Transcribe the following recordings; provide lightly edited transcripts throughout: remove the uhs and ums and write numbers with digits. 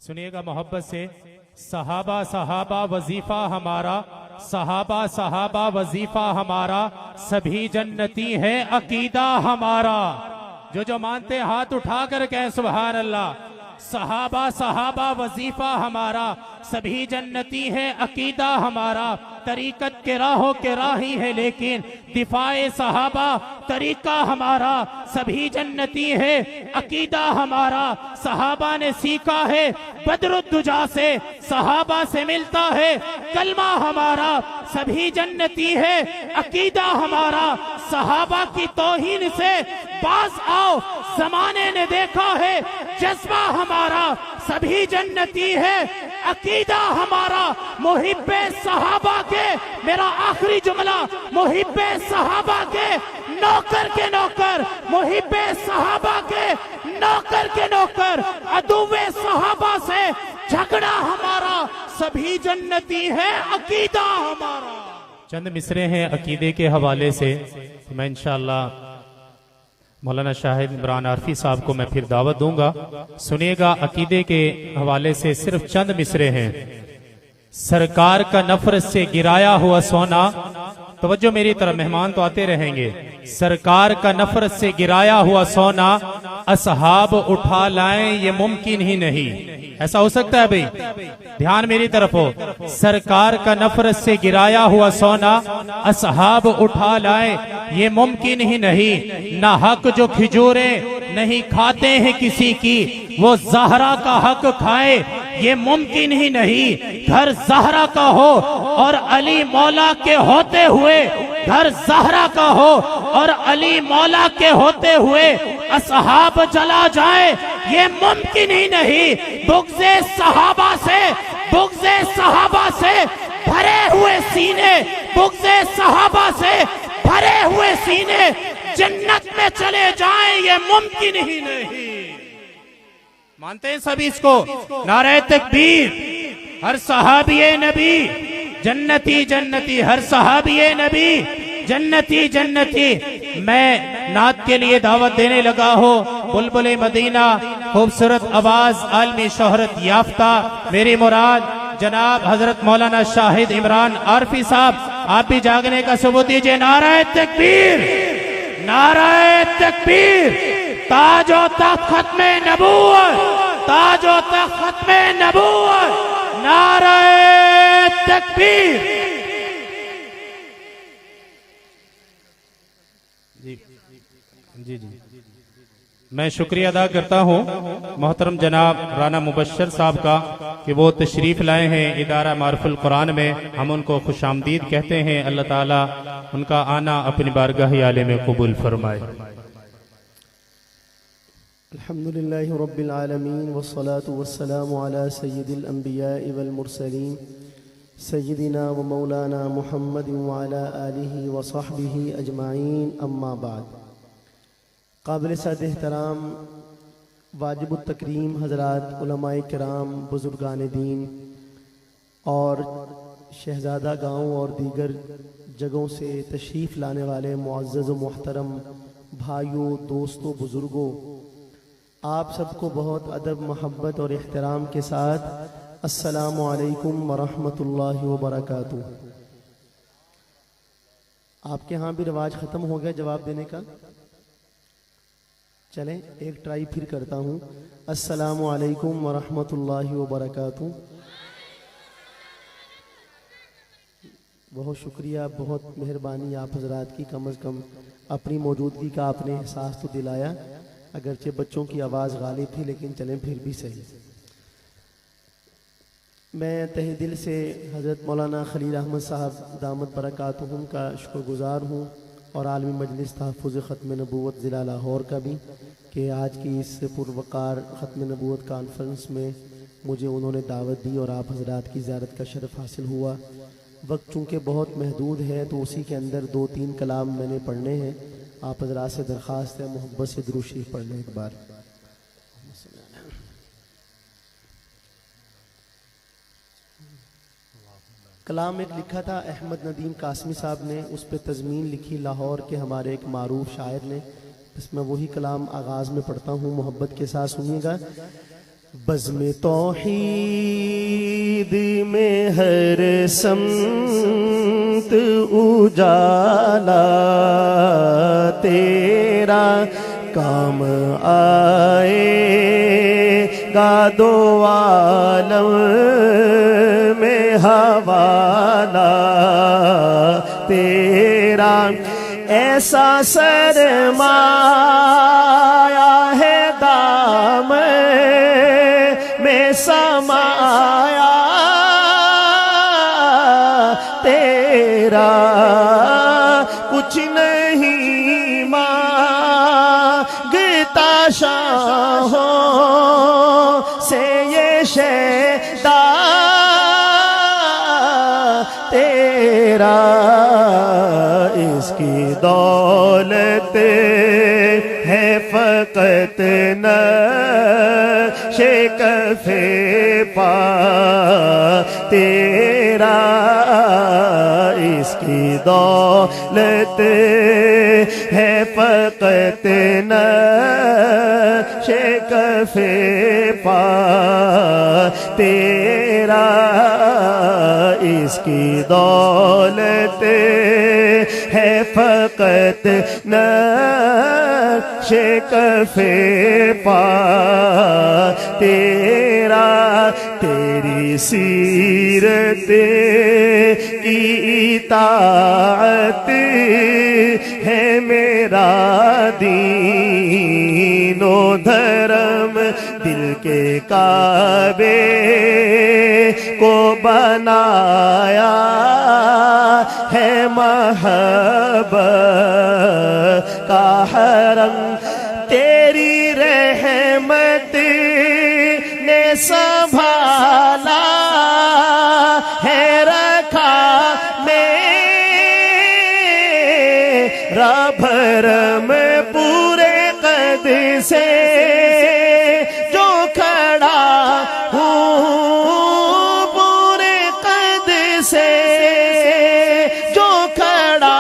سنیے گا محبت سے، صحابہ صحابہ وظیفہ ہمارا، صحابہ صحابہ وظیفہ ہمارا، سبھی جنتی ہے عقیدہ ہمارا۔ جو مانتے ہاتھ اٹھا کر کہیں سبحان اللہ۔ صحابہ صحابہ وظیفہ ہمارا، سبھی جنتی ہے عقیدہ ہمارا۔ طریقت کے راہوں کے راہی ہے لیکن دفاع صحابہ طریقہ ہمارا۔ سبھی جنتی ہے عقیدہ ہمارا، صحابہ نے سیکھا ہے بدر الدجا سے، صحابہ سے ملتا ہے کلمہ ہمارا۔ سبھی جنتی ہے عقیدہ ہمارا، صحابہ کی توہین سے باز آؤ، زمانے نے دیکھا ہے جذبہ ہمارا۔ سبھی جنتی ہے عقیدہ ہمارا، محب صحابہ کے، میرا آخری جملہ، محب صحابہ کے نوکر کے نوکر، محب صحابہ کے نوکر کے نوکر، عدو صحابہ سے جھگڑا ہمارا۔ سبھی جنتی ہے عقیدہ ہمارا۔ چند مصرے ہیں عقیدے کے حوالے سے، میں انشاءاللہ مولانا شاہد عمران عارفی صاحب کو میں پھر دعوت دوں گا۔ سنیے گا عقیدے کے حوالے سے صرف چند مصرے ہیں۔ سرکار کا نفرت سے گرایا ہوا سونا، توجہ میری طرف، مہمان تو آتے رہیں گے۔ سرکار کا نفرت سے گرایا ہوا سونا اصحاب اٹھا لائیں یہ ممکن ہی نہیں۔ ایسا ہو سکتا ہے بھئی؟ دھیان میری طرف ہو۔ سرکار کا نفرت سے گرایا ہوا سونا اصحاب اٹھا لائیں یہ ممکن ہی نہیں۔ نہ حق جو کھجوریں نہیں کھاتے ہیں کسی کی، وہ زہرا کا حق کھائے یہ ممکن ہی نہیں۔ گھر زہرا کا ہو اور علی مولا کے ہوتے ہوئے، گھر زہرا کا ہو اور علی مولا کے ہوتے ہوئے اصحاب جلا جائے یہ ممکن ہی نہیں۔ بغض صحابہ سے، بغض صحابہ سے بھرے ہوئے سینے، بغض صحابہ سے بھرے ہوئے سینے جنت میں چلے جائیں یہ ممکن ہی نہیں۔ مانتے ہیں سب اس کو؟ نعرہ تکبیر! ہر صحابی نبی جنتی جنتی، ہر صحابی نبی جنتی جنتی۔ میں نعت کے لیے دعوت دینے لگا ہوں۔ بلبل مدینہ، خوبصورت آواز، عالمی شہرت یافتہ، میری مراد جناب حضرت مولانا شاہد عمران عارفی صاحب، آپ بھی جاگنے کا ثبوت دیجئے۔ نعرہ تکبیر! نعرہ تکبیر! تاج و تخت ختم نبوت، تاج و تخت ختم نبوت، نعرہ تکبیر! جی جی میں شکریہ ادا کرتا ہوں محترم جناب رانا مبشر صاحب کا کہ وہ تشریف لائے ہیں ادارہ معرف القرآن میں۔ ہم ان کو خوش آمدید کہتے ہیں۔ اللہ تعالیٰ ان کا آنا اپنی بارگاہ عالی میں قبول فرمائے۔ الحمدللہ رب العالمین والصلاة والسلام علی سید الانبیاء والمرسلین سیدنا و مولانا محمد وعلی آلہ وصحبہ اجمعین، اما بعد۔ قابل صد احترام واجب التکریم حضرات، علماء کرام، بزرگان دین اور شہزادہ گاؤں اور دیگر جگہوں سے تشریف لانے والے معزز و محترم بھائیوں، دوستوں، بزرگوں، آپ سب کو بہت ادب، محبت اور احترام کے ساتھ السلام علیکم ورحمۃ اللہ وبرکاتہ۔ آپ کے ہاں بھی رواج ختم ہو گیا جواب دینے کا؟ چلیں ایک ٹرائی پھر کرتا ہوں۔ السلام علیکم ورحمۃ اللہ وبرکاتہ۔ بہت شکریہ، بہت مہربانی آپ حضرات کی، کم از کم اپنی موجودگی کا آپ نے احساس تو دلایا، اگرچہ بچوں کی آواز غالب تھی لیکن چلیں پھر بھی صحیح۔ میں تہ دل سے حضرت مولانا خلیل احمد صاحب دامت برکاتہم کا شکر گزار ہوں، اور عالمی مجلس تحفظ ختم نبوت ضلع لاہور کا بھی، کہ آج کی اس پروقار ختم نبوت کانفرنس میں مجھے انہوں نے دعوت دی اور آپ حضرات کی زیارت کا شرف حاصل ہوا۔ وقت چونکہ بہت محدود ہے تو اسی کے اندر 2-3 کلام میں نے پڑھنے ہیں۔ آپ حضرات سے درخواست ہے محبت سے درود شریف پڑھ لیں ایک بار۔ کلام ایک لکھا تھا احمد ندیم قاسمی صاحب نے، اس پہ تضمین لکھی لاہور کے ہمارے ایک معروف شاعر نے، بس میں وہی کلام آغاز میں پڑھتا ہوں، محبت کے ساتھ سنیے گا۔ بزم توحید میں ہر سمت اجالا تیرا کام آئے گا دو عالم میں حوالہ تیرا ایسا سرمایہ ہے دامن میں سمایا تیرا کچھ نہیں مانگتا شاہوں سے یہ شیدا تیرا اس کی دولت ہے فقط نقش کف پا تیرا اس کی دولت ہے فقط نقش کف پا تیرا اس کی دولت ہے فقط نقش کف پا تیرا تیری سیرت کی اطاعت ہے میرا دین و دھرم دل کے کعبے کو بنایا ہے محبت کا حرم تیری رحمت نے سنبھالا ہے رکھا میرا بھرم پورے قد سے جو کھڑا ہوں پورے قد سے جو کھڑا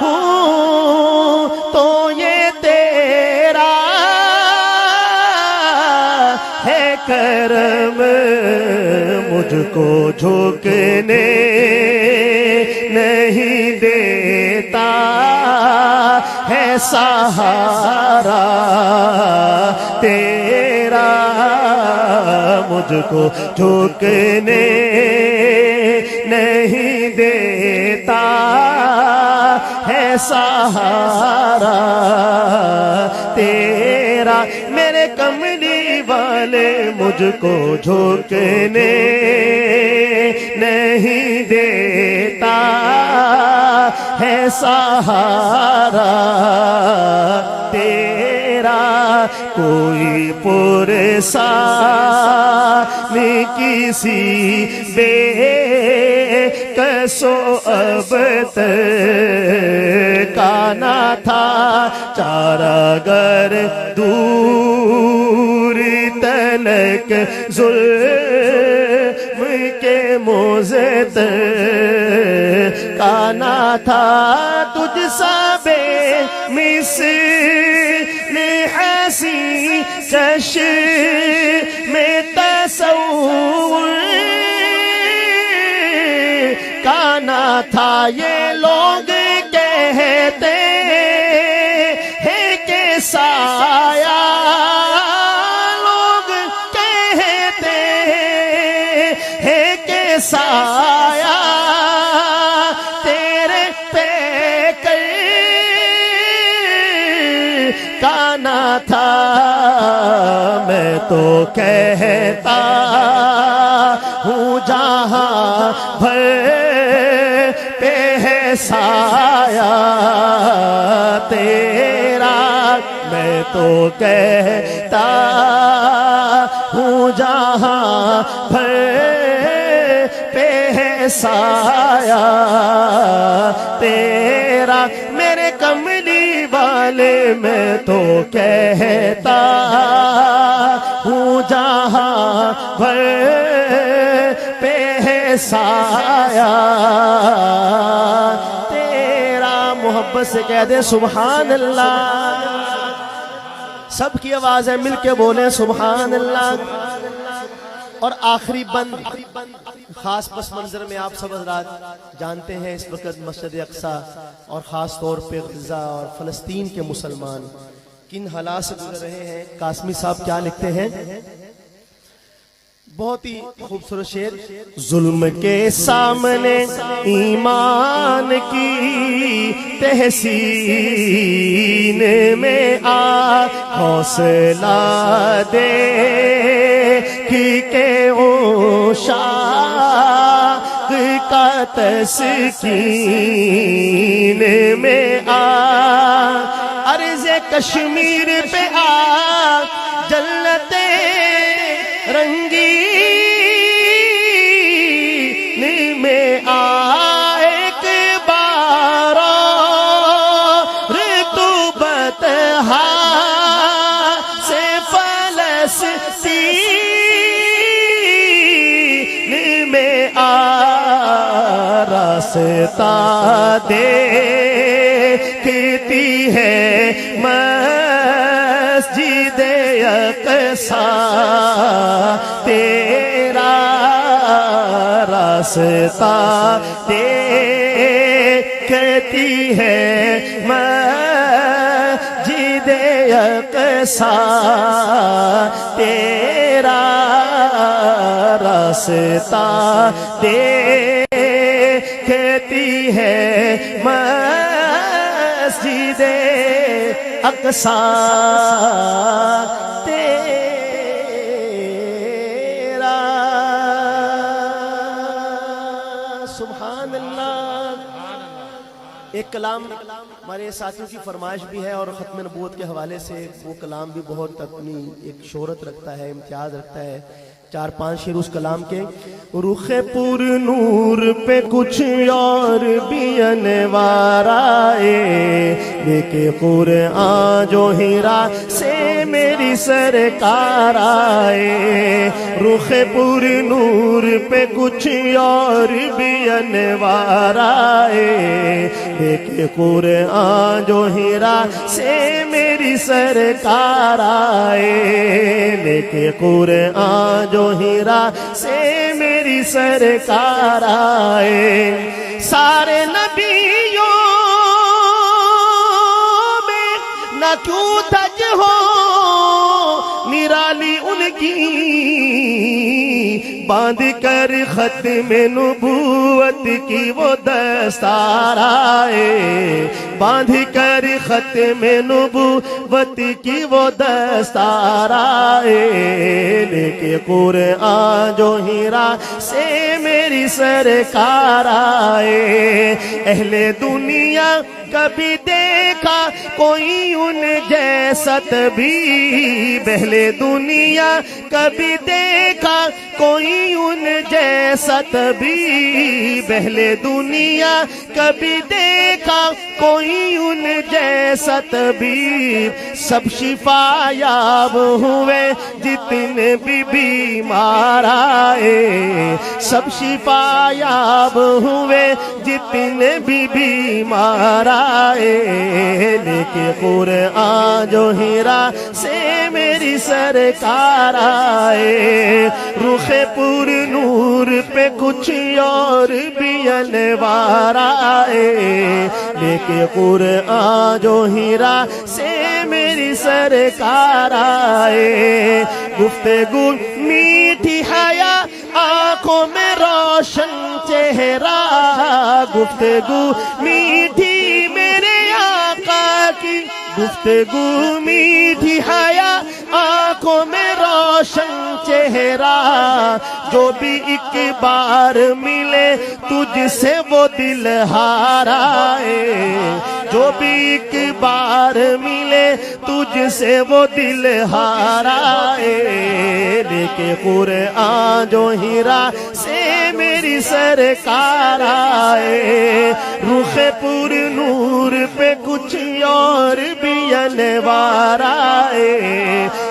ہوں تو یہ تیرا ہے کرم مجھ کو جھکنے نہیں دیتا ہے سہارا تیرا مجھ کو جھکنے نہیں دیتا ہے سہارا تیرا میرے کملی والے مجھ کو جھکنے نہیں دیتا ہے سہارا تیرا کوئی پرسانی کسی بے کسو اب تک کا نہ تھا چارہ گر دور تلک ظلم کے موزے کا نہ تھا تجھ سا بے مثل حسین چشم میں تصور کا نہ تھا یہ لوگ کہتے ہیں کہ سایہ لوگ کہتے ہیں کہ سایہ تیرے پہ کا نہ تھا میں تو کہتا ہوں جہاں بھر پہ ہے سایہ تیرا میں تو کہتا ہوں جہاں بھر پہ ہے سایہ تیرا میرے کملی والے میں تو کہتا ہوں جہاں بھر پہ ہے سایہ تیرا محبت سے کہہ دے سبحان اللہ سب کی آواز ہے، مل کے بولیں سبحان اللہ۔ اور آخری بند خاص پس منظر میں آپ سب حضرات جانتے ہیں، اس وقت مسجد اقصی اور خاص طور پہ غزہ اور فلسطین کے مسلمان کن حالات سے گزر رہے ہیں۔ قاسمی صاحب کیا لکھتے ہیں، بہت ہی خوبصورت شعر: ظلم کے سامنے ایمان کی تحسین میں آ حوصلہ دے کہ عشاق کا تسکین میں آ، عرض کشمیر پہ آ جلت رنگین میں آ ایک بار رطوبت سے فلسطین میں آ، راستہ دیکھتی ہے مسجد اقصی تیرا، راستہ دیکھتی ہے مسجد اقصی تیرا، راستہ دیکھتی ہے مسجد اقصی تیرا۔ سبحان اللہ۔ ایک کلام ہمارے ساتھیوں کی فرمائش بھی ہے، اور ختم نبوت کے حوالے سے وہ کلام بھی بہت اپنی ایک شہرت رکھتا ہے، امتیاز رکھتا ہے۔ 4-5 شعر اس کلام کے: رخ پر نور پہ کچھ اور بھی انوار آئے، دیکھے قرآن جو ہیرا سے میری سرکار آئے، رخ پر نور پہ کچھ اور بھی انوار آئے، دیکھے قرآن جو ہیرا سے میری سرکار آئے، دیکھے قرآن جو ہیرا سے میری سرکار آئے، سارے نبیوں میں نہ کیوں تج ہو نرالی ان کی، باندھ کر ختم نبوت کی وہ دستار آئے، باندھ کر ختم نبوت کی وہ دستار آئے، لیکے قرآن جو ہیرا سے میری سرکار آئے، اہل دنیا کبھی دیکھا کوئی ان جیسا طبیب، اہل دنیا کبھی دیکھا کوئی ان جیسا طبیب، اہل دنیا کبھی دیکھا کوئی ان جیسا طبیب، سب شفا یاب ہوئے جتنے بھی بیمار آئے، سب شفا یاب ہوئے جتنے بھی بیمار آئے، لیکن قرآن جو ہیرا سے میری سرکار آئے، رخ پر نور پہ کچھ اور بھی انوار آئے، لیکن قرآن جو ہیرا سے میری سرکار آئے، گفتگو میٹھی حیا آنکھوں میں روشن چہرہ، گفتگو میٹھی میرے آقا کی، گفتگو میٹھی حیا آنکھوں میں روشن چہرہ، جو بھی ایک بار ملے تجھ سے وہ دل ہار آئے، جو بھی ایک بار ملے تجھ سے وہ دل ہار آئے، لیکن قرآن جو ہیرا سے میری سرکار آئے، رخ پر نور پہ کچھ اور بھی انوار آئے،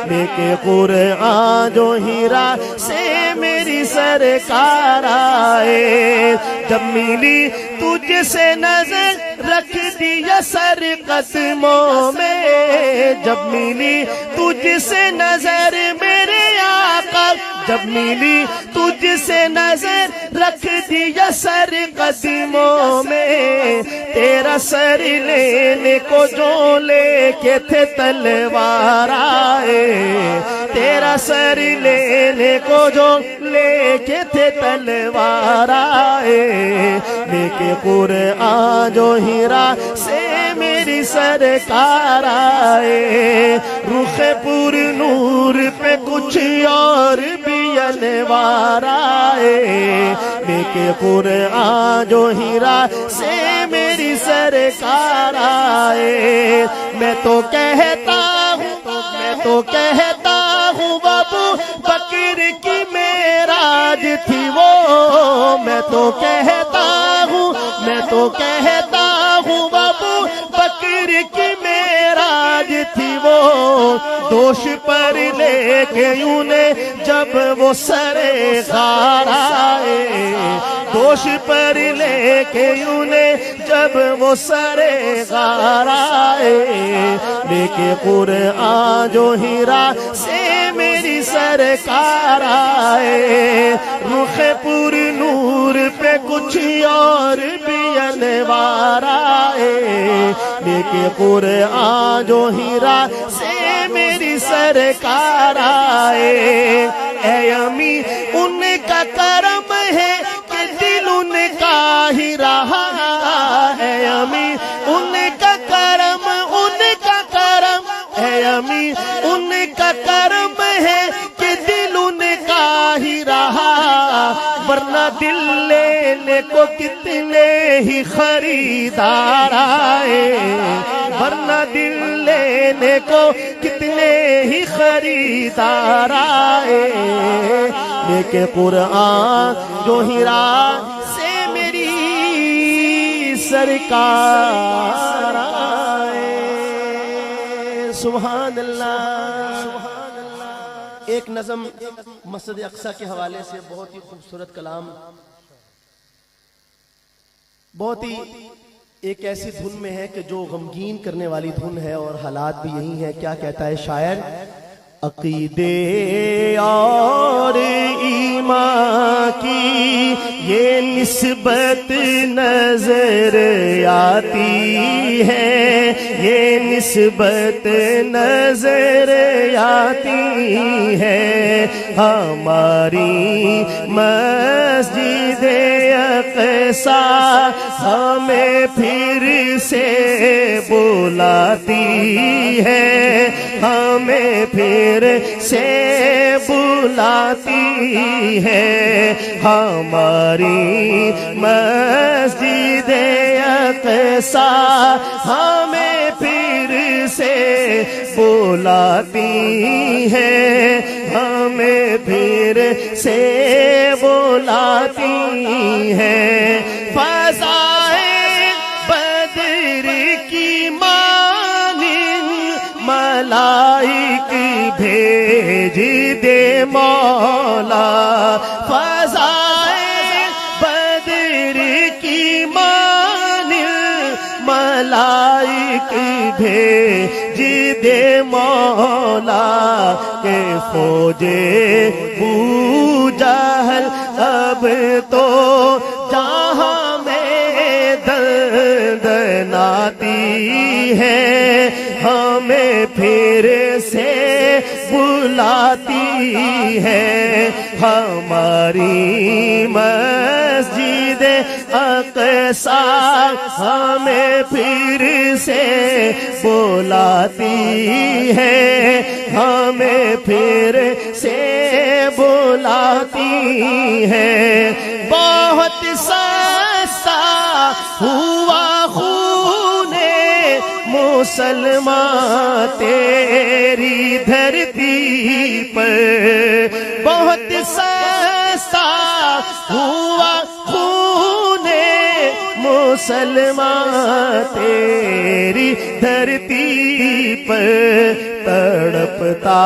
لیکن قرآن جو ہیرا سے میری سرکار آئے، جب ملی تجھ سے نظر رکھ دیا سر قدموں میں، جب ملی تجھ سے نظر میرے آقا، جب ملی تجھ سے نظر رکھ دیا سر قدموں میں، تیرا سر لینے کو جو لے کے تھے تلوار آئے، تیرا سر لینے کو جو لے کے تھے تلوار آئے، لے کے قرآن جو ہیرا سے میری سرکار آئے، رخ پر نور پہ کچھ اور بھی انوار آئے، لے کے قرآن جو ہیرا سے میری سرکار آئے، میں تو کہتا ہوں ابو بکر کی معراج تھی وہ، میں تو کہتا ہوں ابو بکر کی معراج تھی وہ، دوش پر لے کے انہیں جب وہ سر غار آئے، دوش پر لے کے انہیں جب وہ سر غار آئے، لے کے قرآن جو ہیرا سے میری سرکار آئے، رخ پر نور پہ کچھ اور بھی انوار آئے، لے کے قرآن جو ہیرا سے میری سرکار آئے، اے امی ان کا کرم ہے کہ دل ان کا ہی رہا، اے امی ان کا کرم، اے امی ان کا کرم ہے کہ دل ان کا ہی رہا، ورنہ دل لینے کو کتنے ہی خریدار آئے، ورنہ دل لینے کو کتنے ہی خریدار آئے، لے کے قرآن جو ہیرا سے میری سرکار آئے، سبحان اللہ۔ ایک نظم مسجد اقصی کے حوالے سے بہت ہی خوبصورت کلام، بہت ہی ایک ایسی دھن میں ہے کہ جو غمگین کرنے والی دھن ہے، اور حالات بھی یہی ہیں۔ کیا کہتا ہے شاعر؟ عقیدے اور ایمان کی یہ نسبت نظر آتی ہے، یہ نسبت نظر آتی ہے، ہماری مسجد اقصی ہمیں پھر سے بلاتی ہے، ہمیں پھر سے بلاتی ہے، ہماری مسجد اقصی ہمیں پھر سے بلاتی ہے، ہمیں پھر سے بلاتی ہے، فضائے بدر کی مانند ملائک بھیج دے مولا، فضائے بدر کی مانند ملائک بھیج دے مولا، کہ فوجے ابو جہل اب تو جہاں میں دندناتی ہے، ہمیں پھر سے بلاتی ہے، ہماری مسجد اقصی ہمیں پھر سے بلاتی ہے، ہمیں پھر سے بلاتی ہے، بہت سستا ہوا خون مسلمان تیری دھرتی پر، بہت سستا ہوا خون مسلمان تیری دھرتی پر، تڑپتا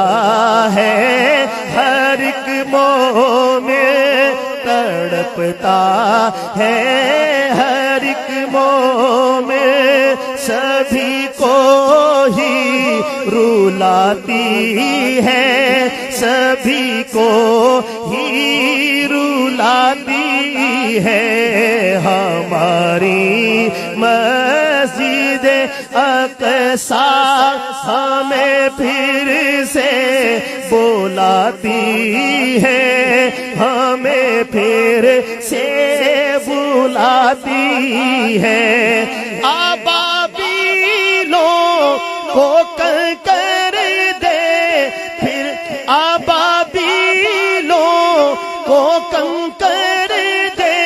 ہے ہر ایک مومن تڑپتا ہے، ہر ایک مومن سبھی کو ہی رلاتی ہے، سبھی کو ہی رلاتی ہے۔ ہماری مسجد اقصیٰ ہمیں پھر سے بلاتی ہے، ہمیں پھر سے بلاتی ہے۔ ابابیلوں کو کنکر دے، پھر ابابیلوں کو کنکر دے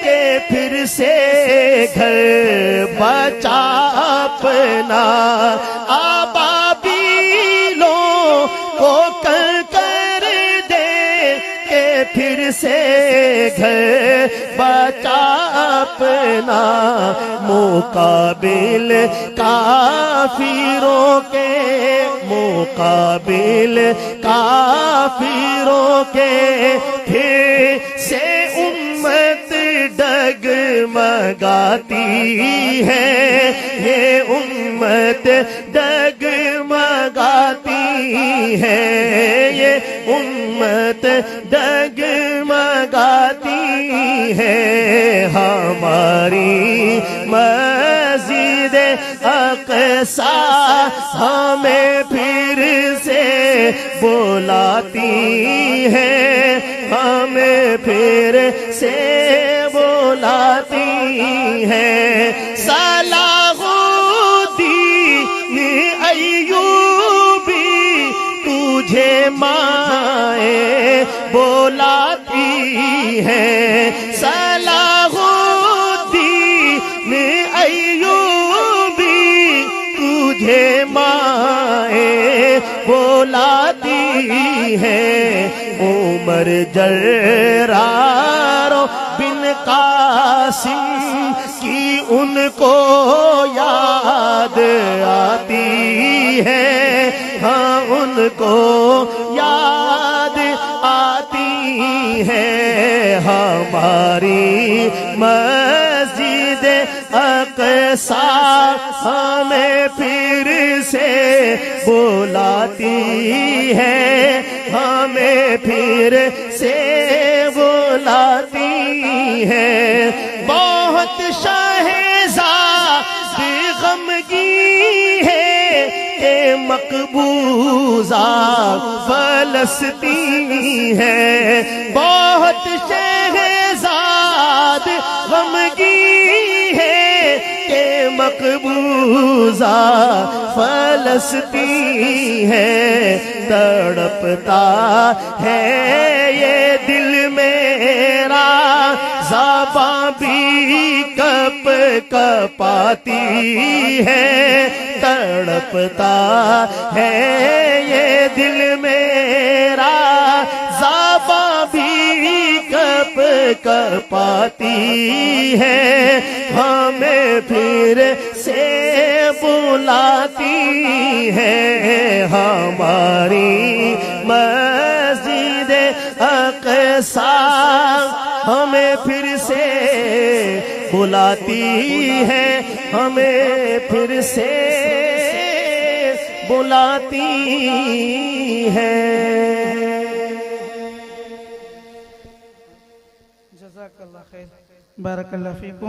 کہ پھر سے گھر بچا اپنا۔ ابابیلوں کو کنکر دے کہ پھر سے گھر بچا اپنا۔ مقابل کافروں کے، مقابل کافروں کے پھر سے امت ڈگمگاتی ہے، یہ امت ڈگمگاتی ہے، یہ امت ڈگمگاتی ہے۔ ہماری مسجد اقصیٰ ہمیں پھر سے بلاتی ہے، ہمیں پھر سے بلاتی ہے۔ صلاح الدین ایوبی تجھے مائیں بلاتی ہے، صلاح الدین ایوبی تجھے مائیں بلاتی ہے۔ عمر جرار بن قاسم کی ان کو یاد آتی ہے، ہاں ان کو یاد آتی ہے۔ ہماری مسجد اقصیٰ ہمیں پھر سے بلاتی ہے، ہمیں پھر سے بلاتی ہے۔ بہت شہزاد غمگین ہے کہ مقبوضہ فلسطین ہے، بہت شہزاد غمگین ہے کہ مقبوضہ فلسطین ہے۔ تڑپتا ہے یہ دل میرا، زباں بھی کپ کپاتی ہے، تڑپتا ہے یہ دل میرا، زباں بھی کپ کپاتی ہے، ہمیں پھر سے بلاتی ہے۔ ہماری مسجد اقصیٰ ہمیں پھر سے بلاتی ہے، ہمیں پھر سے بلاتی ہے۔ جزاک اللہ خیر، بارک اللہ فیکم۔